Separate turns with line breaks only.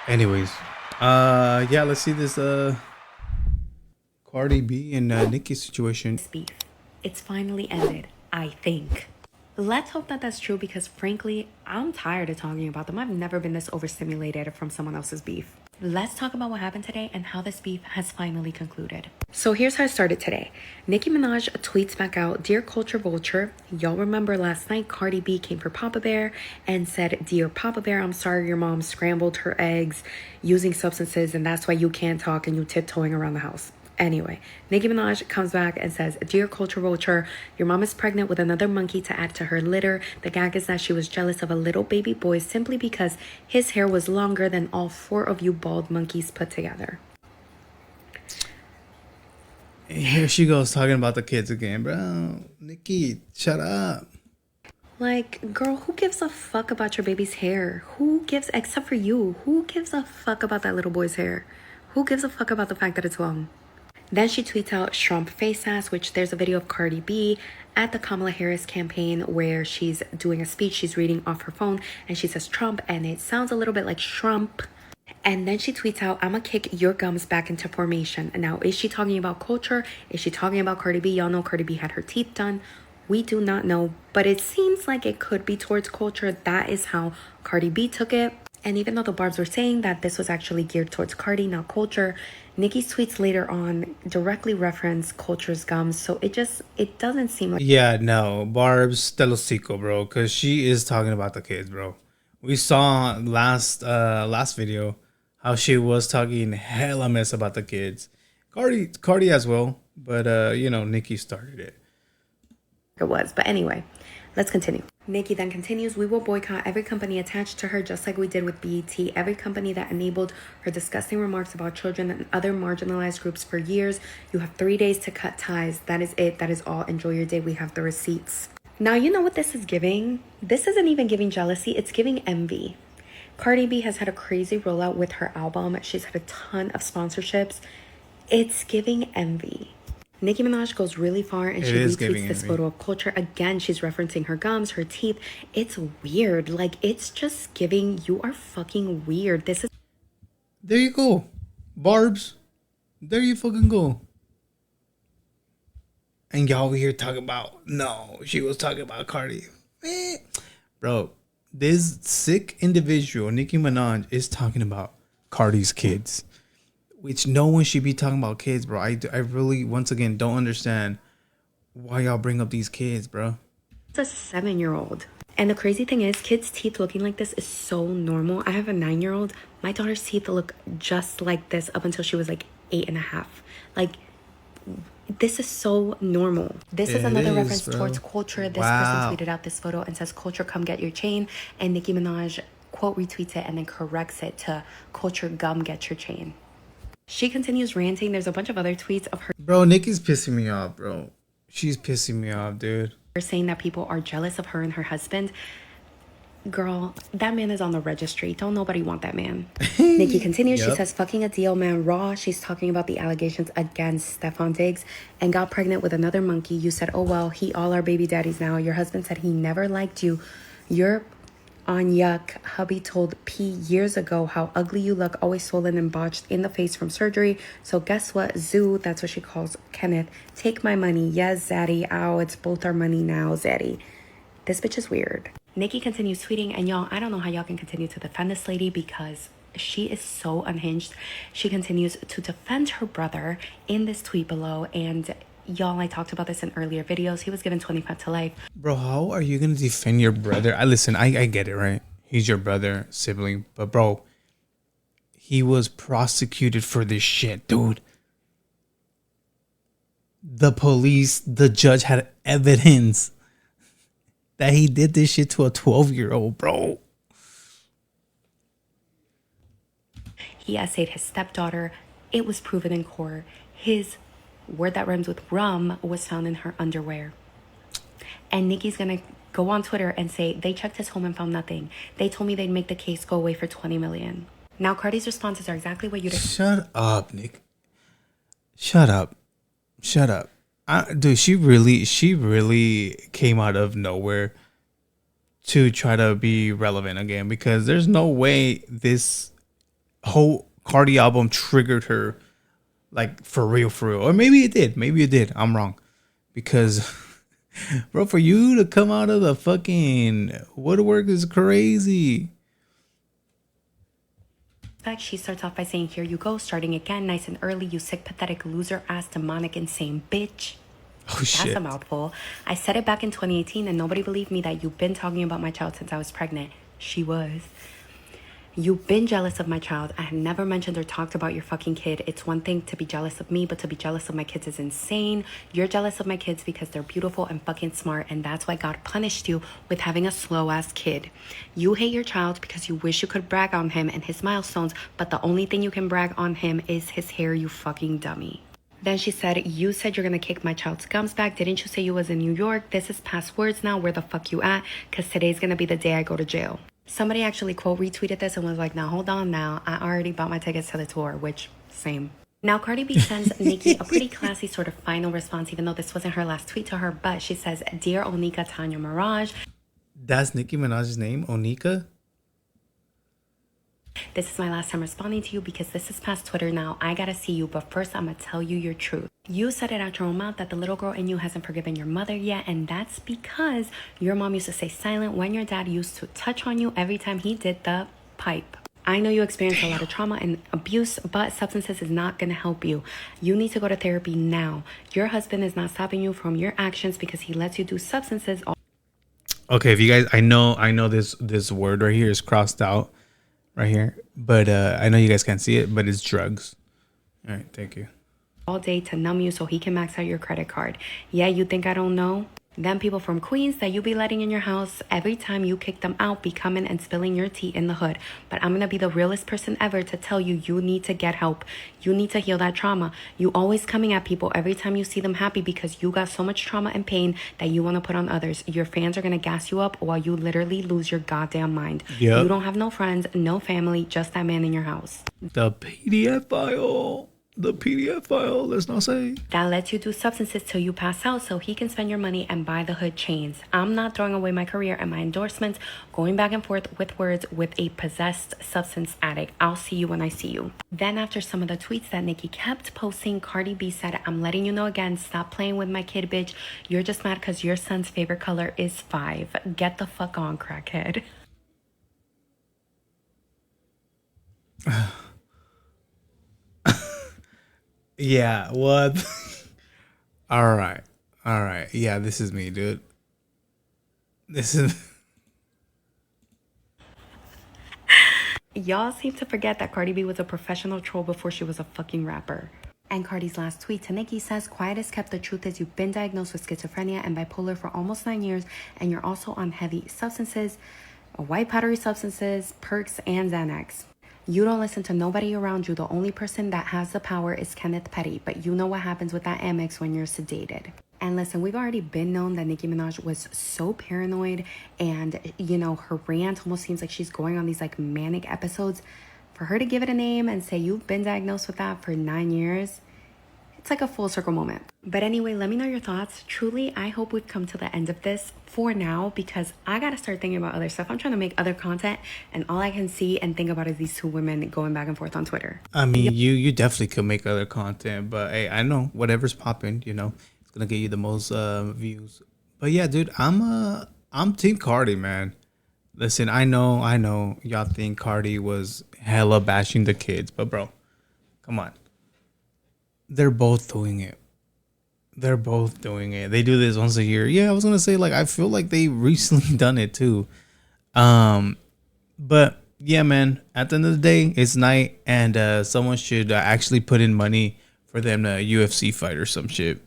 Anyways, yeah, let's see this Cardi B and Nicki situation.
Beef. It's finally ended, I think. Let's hope that that's true because frankly, I'm tired of talking about them. I've never been this overstimulated from someone else's beef. Let's talk about what happened today and how this beef has finally concluded. So here's how it started today. Nicki Minaj tweets back out, "Dear Culture Vulture, y'all remember last night Cardi B came for Papa Bear and said, 'Dear Papa Bear, I'm sorry your mom scrambled her eggs using substances and that's why you can't talk and you tiptoeing around the house.'" Anyway, Nicki Minaj comes back and says, "Dear Culture Vulture, your mom is pregnant with another monkey to add to her litter. The gag is that she was jealous of a little baby boy simply because his hair was longer than all four of you bald monkeys put together."
Here she goes talking about the kids again, bro. Nicki, shut up.
Like, girl, who gives a fuck about your baby's hair? Who gives, except for you, who gives a fuck about that little boy's hair? Who gives a fuck about the fact that it's long? Then she tweets out Trump face ass, which there's a video of Cardi B at the Kamala Harris campaign where she's doing a speech. She's reading off her phone and she says Trump and it sounds a little bit like Trump. And then she tweets out, "I'ma kick your gums back into formation." Now, is she talking about Culture? Is she talking about Cardi B? Y'all know Cardi B had her teeth done. We do not know, but it seems like it could be towards Culture. That is how Cardi B took it. And even though the Barbs were saying that this was actually geared towards Cardi, not Culture, Nicki's tweets later on directly reference Culture's gums. So it doesn't seem like...
Yeah, no, Barb's Telosico, bro, because she is talking about the kids, bro. We saw last video how she was talking hella mess about the kids. Cardi as well, but you know, Nicki started it.
It was. But anyway, let's continue. Nicki then continues, "We will boycott every company attached to her just like we did with BET. Every company that enabled her disgusting remarks about children and other marginalized groups for years. You have 3 days to cut ties. That is it. That is all. Enjoy your day. We have the receipts." Now, you know what this is giving? This isn't even giving jealousy. It's giving envy. Cardi B has had a crazy rollout with her album. She's had a ton of sponsorships. It's giving envy. Nicki Minaj goes really far and she retweets this photo of Culture. Again, she's referencing her gums, her teeth. It's weird. Like, it's just giving, you are fucking weird. This is...
There you go. Barbs. There you fucking go. And y'all over here talking about, no, she was talking about Cardi. Bro, this sick individual, Nicki Minaj, is talking about Cardi's kids. Which no one should be talking about kids, bro. I really, once again, don't understand why y'all bring up these kids, bro.
It's a 7-year-old. And the crazy thing is, kids' teeth looking like this is so normal. I have a 9-year-old. My daughter's teeth look just like this up until she was like 8.5. Like, this is so normal. This is another reference towards Culture. This person tweeted out this photo and says, "Culture, come get your chain." And Nicki Minaj quote retweets it and then corrects it to "Culture, gum, get your chain." She continues ranting. There's a bunch of other tweets of her.
Bro, Nicki's pissing me off, bro. She's pissing me off, dude.
Saying that people are jealous of her and her husband. Girl, that man is on the registry. Don't nobody want that man. Nicki continues. Yep. She says, "Fucking a DL man raw." She's talking about the allegations against Stefon Diggs and got pregnant with another monkey. You said, "Oh, well, he all our baby daddies now." Your husband said he never liked you. You're on yuck. Hubby told P years ago how ugly you look, always swollen and botched in the face from surgery. So guess what? Zoo, that's what she calls Kenneth. "Take my money." Yes, Zaddy. Ow, it's both our money now, Zaddy. This bitch is weird. Nicki continues tweeting, and y'all, I don't know how y'all can continue to defend this lady because she is so unhinged. She continues to defend her brother in this tweet below, and y'all, I talked about this in earlier videos. He was given 25 to life.
Bro, how are you gonna defend your brother? I get it, right? He's your brother, sibling, but bro, he was prosecuted for this shit, dude. The police, the judge had evidence that he did this shit to a 12-year-old, bro.
He essayed his stepdaughter. It was proven in court. His word that rhymes with rum was found in her underwear. And Nicki's gonna go on Twitter and say, "They checked his home and found nothing. They told me they'd make the case go away for 20 million. Now, Cardi's responses are exactly what you'd...
Shut up, Nick. Shut up. Shut up. Dude, she really came out of nowhere to try to be relevant again, because there's no way this whole Cardi album triggered her, like for real, or maybe it did. I'm wrong, because bro, for you to come out of the fucking woodwork is crazy.
She starts off by saying, "Here you go, starting again, nice and early, you sick, pathetic, loser, ass, demonic, insane bitch."
Oh shit.
That's a mouthful. "I said it back in 2018 and nobody believed me that you've been talking about my child since I was pregnant." She was. "You've been jealous of my child. I have never mentioned or talked about your fucking kid. It's one thing to be jealous of me, but to be jealous of my kids is insane. You're jealous of my kids because they're beautiful and fucking smart, and that's why God punished you with having a slow-ass kid. You hate your child because you wish you could brag on him and his milestones, but the only thing you can brag on him is his hair, you fucking dummy." Then she said, "You said you're gonna kick my child's gums back. Didn't you say you was in New York? This is past words now. Where the fuck you at? Because today's gonna be the day I go to jail." Somebody actually quote retweeted this and was like, "Now hold on now. I already bought my tickets to the tour," which, same. Now, Cardi B sends Nicki a pretty classy sort of final response, even though this wasn't her last tweet to her, but she says, "Dear Onika Tanya Mirage."
That's Nicki Minaj's name, Onika?
"This is my last time responding to you because this is past Twitter now. I gotta see you, but first I'm gonna tell you your truth. You said it out your own mouth that the little girl in you hasn't forgiven your mother yet, and that's because your mom used to stay silent when your dad used to touch on you every time he did the pipe. I know you experienced a lot of trauma and abuse, but substances is not going to help you. You need to go to therapy now. Your husband is not stopping you from your actions because he lets you do substances."
Okay, if you guys, I know this word right here is crossed out right here, but I know you guys can't see it, but it's drugs. All right, thank you.
"All day to numb you so he can max out your credit card. Yeah, you think I don't know? Them people from Queens that you be letting in your house, every time you kick them out, be coming and spilling your tea in the hood. But I'm going to be the realest person ever to tell you, you need to get help. You need to heal that trauma. You always coming at people every time you see them happy because you got so much trauma and pain that you want to put on others. Your fans are going to gas you up while you literally lose your goddamn mind.
Yep.
You don't have no friends, no family, just that man in your house.
The PDF file. Let's not say.
That lets you do substances till you pass out so he can spend your money and buy the hood chains. I'm not throwing away my career and my endorsements, going back and forth with words with a possessed substance addict. I'll see you when I see you." Then after some of the tweets that Nicki kept posting, Cardi B said, "I'm letting you know again, stop playing with my kid, bitch. You're just mad because your son's favorite color is 5. Get the fuck on, crackhead."
Yeah, what? All right. Yeah, this is me, dude. This is...
Y'all seem to forget that Cardi B was a professional troll before she was a fucking rapper. And Cardi's last tweet to Nicki says, "Quiet as kept, the truth is you've been diagnosed with schizophrenia and bipolar for almost 9 years, and you're also on heavy substances, white powdery substances, perks, and Xanax. You don't listen to nobody around you. The only person that has the power is Kenneth Petty, but you know what happens with that Amex when you're sedated." And listen, we've already been known that Nicki Minaj was so paranoid, and you know, her rant almost seems like she's going on these like manic episodes. For her to give it a name and say you've been diagnosed with that for 9 years, it's like a full circle moment. But anyway, let me know your thoughts. Truly, I hope we've come to the end of this for now because I gotta start thinking about other stuff. I'm trying to make other content, and all I can see and think about is these two women going back and forth on Twitter.
I mean, you definitely could make other content, but hey, I know whatever's popping, you know, it's gonna get you the most views. But yeah, dude, I'm Team Cardi, man. Listen, I know y'all think Cardi was hella bashing the kids, but bro, come on. They're both doing it. They do this once a year. Yeah, I was gonna say, like, I feel like they recently done it too. But yeah, man, at the end of the day, it's night, and someone should actually put in money for them to UFC fight or some shit.